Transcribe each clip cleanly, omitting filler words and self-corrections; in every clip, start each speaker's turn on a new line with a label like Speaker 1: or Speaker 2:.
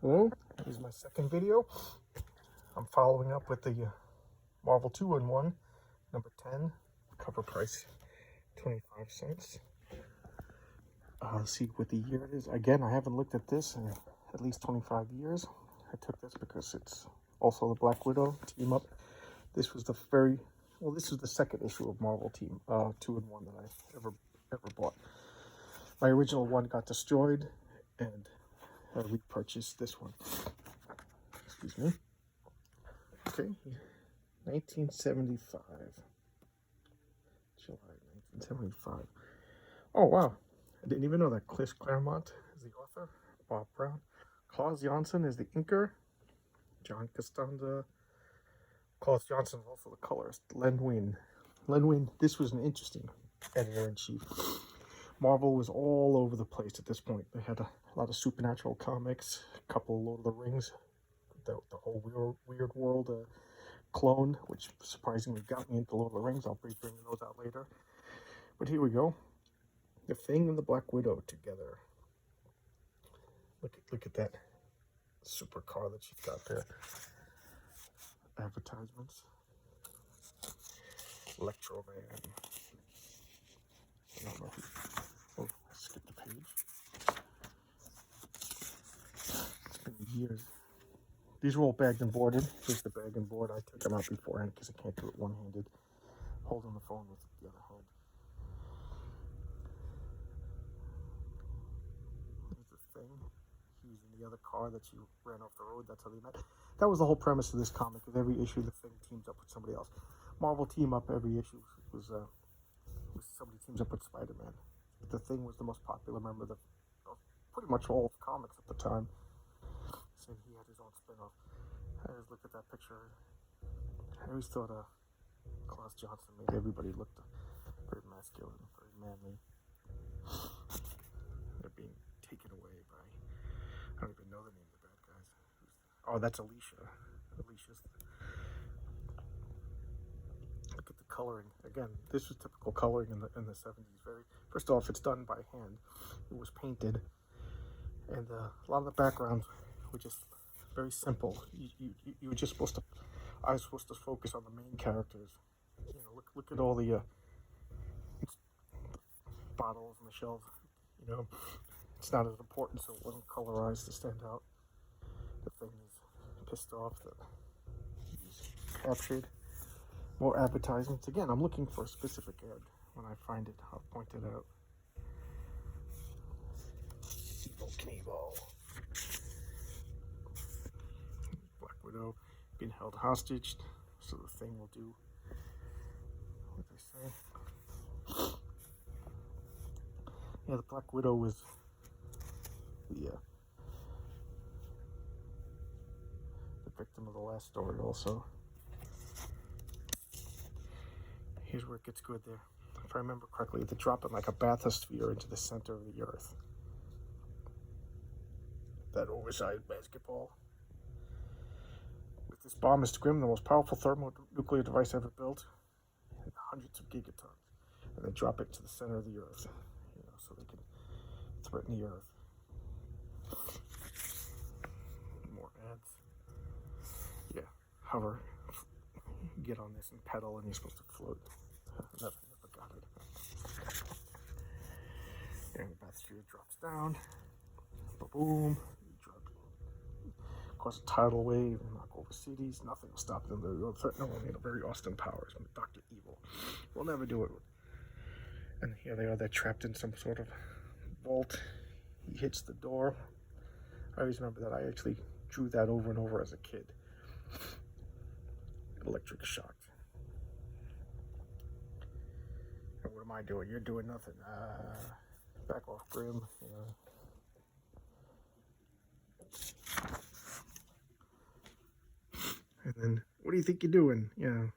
Speaker 1: Hello, this is my second video. I'm following up with the Marvel 2-in-1, number 10, cover price 25 cents. Let's see what the year it is. Again, I haven't looked at this in at least 25 years. I took this because it's also the Black Widow team up. This was the this is the second issue of Marvel Team 2-in-1 that I ever bought. My original one got destroyed, and I repurchased this one. Excuse me. Okay, 1975. July 1975. Oh, wow. I didn't even know that. Chris Claremont is the author. Bob Brown. Klaus Janson is the inker. John Costanza. Klaus Janson is also the colorist. Len Wein. Len Wein, this was an interesting editor-in-chief. Marvel was all over the place at this point. They had a lot of supernatural comics, a couple of Lord of the Rings, the whole weird world clone, which surprisingly got me into Lord of the Rings. I'll be bringing those out later. But here we go. The Thing and the Black Widow together. Look at that supercar that she's got there. Advertisements. Electro Man. I don't know who. Oh, I skipped the page. It's been years. These are all bagged and boarded. Here's the bag and board. I took them out beforehand because I can't do it one-handed. Holding the phone with the other hand. Here's the Thing. He's in the other car that she ran off the road. That's how they met. That was the whole premise of this comic. With every issue, the Thing teams up with somebody else. Marvel team up every issue was somebody teams up with Spider-Man. But the Thing was the most popular member of pretty much all of comics at the time. So he had his own spin-off. I always looked at that picture. I always thought Klaus Janson made everybody look very masculine, very manly. They're being taken away by, I don't even know the name of the bad guys. Oh, that's Alicia. Alicia's. Look at the coloring. Again, this was typical coloring in the 70s. First off, it's done by hand. It was painted, and a lot of the backgrounds were just very simple. You were just supposed to. I was supposed to focus on the main characters. You know, look at all the bottles and the shelves. You know, it's not as important, so it wasn't colorized to stand out. The Thing is pissed off that he's captured. More advertisements. Again, I'm looking for a specific ad. When I find it, I'll point it out. Knievel. Black Widow being held hostage, so the Thing will do what they say. Yeah, the Black Widow was the victim of the last story also. Here's where it gets good there. If I remember correctly, they drop it like a bathysphere into the center of the Earth. That oversized basketball. With this bomb, Mr. Grimm, the most powerful thermonuclear device ever built, and hundreds of gigatons, and they drop it to the center of the Earth, you know, so they can threaten the Earth. More ads. Yeah, hover, get on this and pedal, and you're supposed to float. Never got it. And the bathysphere drops down. Boom. Cause a tidal wave, knock over cities. Nothing will stop them. They'll threaten only very Austin Powers, Dr. Evil. We'll never do it. And here they are. They're trapped in some sort of vault. He hits the door. I always remember that. I actually drew that over and over as a kid. Electric shock. And what am I doing? You're doing nothing. Back off, Grimm. You know. And then, what do you think you're doing? Yeah,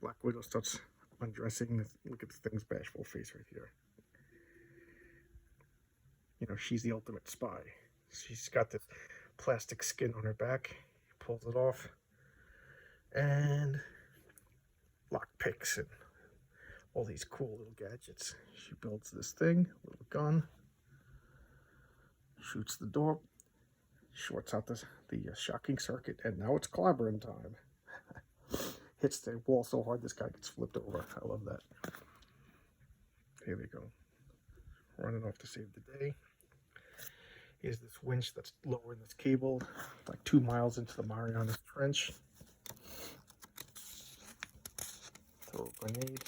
Speaker 1: Black Widow starts undressing. Look at the Thing's bashful face right here. You know, she's the ultimate spy. She's got this plastic skin on her back. He pulls it off. And lock picks and all these cool little gadgets. She builds this thing, little gun. Shoots the door. shorts out the shocking circuit, and now it's clobbering time. Hits the wall so hard this guy gets flipped over. I love that. Here we go. Running off to save the day. Here's this winch that's lowering this cable, like 2 miles into the Marianas Trench. Throw a grenade.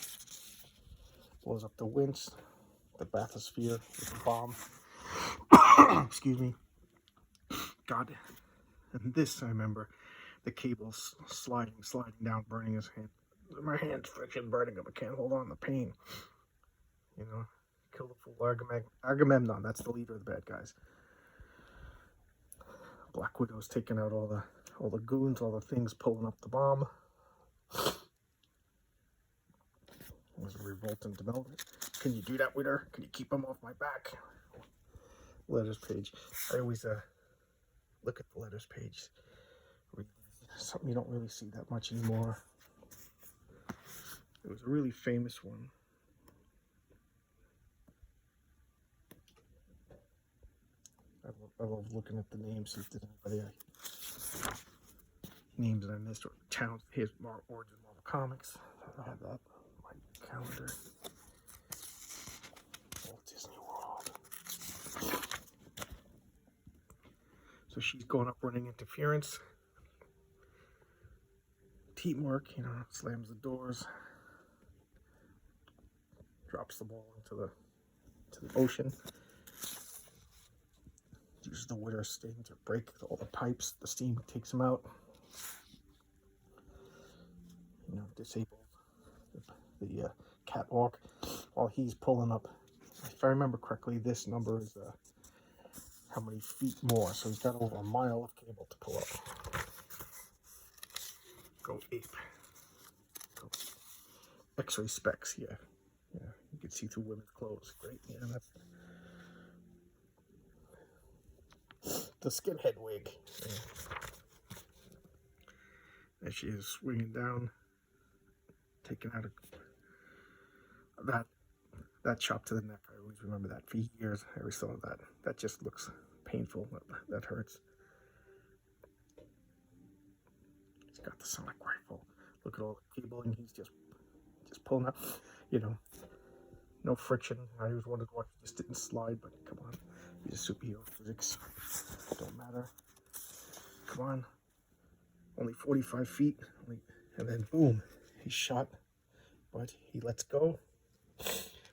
Speaker 1: Blows up the winch, the bathysphere with the bomb. Excuse me. God. And this, I remember, the cable's sliding down, burning his hand. My hand's friction burning up. I can't hold on, the pain. You know, kill the fool Agamemnon. That's the leader of the bad guys. Black Widow's taking out all the goons, all the things, pulling up the bomb. There's a revolt in development. Can you do that with her? Can you keep him off my back? Letters page. I always look at the letters page. Something you don't really see that much anymore. It was a really famous one. I love looking at the names, see if there's anybody names that I missed, or towns. Here's Origin Marvel Comics. I have that on my calendar. Walt Disney World. So she's going up running interference. Teamwork, you know, slams the doors. Drops the ball into the ocean. Uses the water sting to break all the pipes. The steam takes them out. You know, disabled the catwalk while he's pulling up. If I remember correctly, this number is how many feet more. So he's got over a mile of cable to pull up. Go ape. Go. X-ray specs, yeah. Yeah, you can see through women's clothes. Great, yeah, that's the skinhead wig. Yeah. There she is, swinging down, taking out that chop to the neck. I always remember that for years. I always thought of that. That just looks painful. That hurts. He's got the sonic rifle. Look at all the cabling. He's just pulling out. You know, no friction. I always wondered why he just didn't slide, but come on. He's a superhero. Physics don't matter. Come on. Only 45 feet. And then boom, he's shot. But he lets go.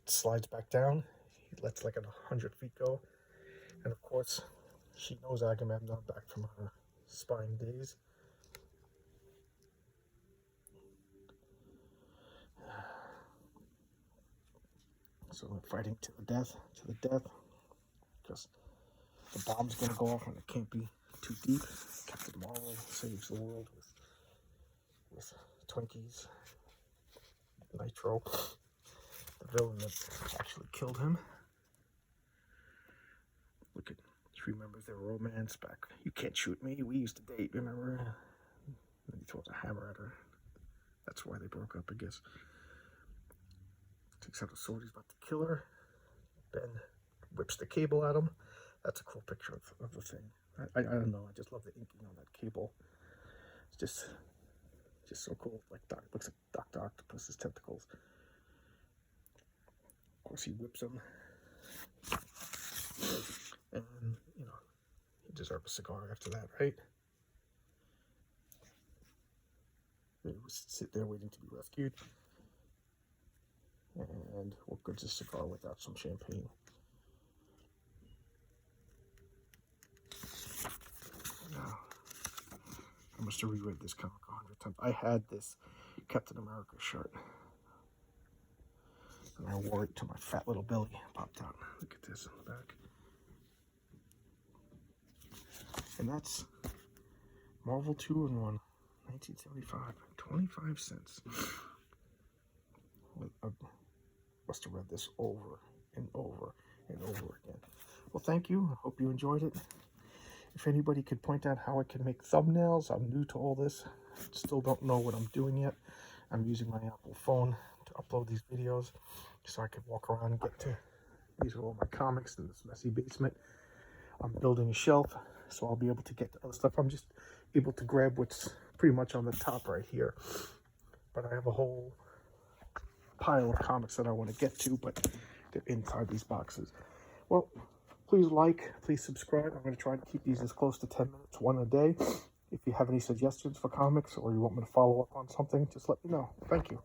Speaker 1: Slides back down. He lets like 100 feet go. And of course, she knows Agamemnon back from her spying days. So we're fighting to the death, because the bomb's gonna go off and it can't be too deep. Captain Marvel saves the world with Twinkies, Nitro, the villain that actually killed him. Look at, she remembers their romance back. You can't shoot me, we used to date, remember? And he throws a hammer at her. That's why they broke up, I guess. Takes out a sword, he's about to kill her. Ben whips the cable at him. That's a cool picture of the thing. I don't know, I just love the inking on that cable. It's just so cool. Like looks like Dr. Octopus's tentacles. Of course, he whips him. And, you know, he deserves a cigar after that, right? He was sit there waiting to be rescued. And what good's a cigar without some champagne? Now, I must have reread this comic 100 times. I had this Captain America shirt. And I wore it to my fat little belly. Popped out. Look at this on the back. And that's Marvel 2-in-1, 1975. 25 cents. I must have read this over and over and over again. Well, thank you. I hope you enjoyed it. If anybody could point out how I can make thumbnails, I'm new to all this. Still don't know what I'm doing yet. I'm using my Apple phone to upload these videos so I can walk around and get to. These are all my comics in this messy basement. I'm building a shelf so I'll be able to get the other stuff. I'm just able to grab what's pretty much on the top right here. But I have a whole pile of comics that I want to get to, but they're inside these boxes. Well, please like, please subscribe. I'm going to try to keep these as close to 10 minutes, one a day. If you have any suggestions for comics or you want me to follow up on something, just let me know. Thank you.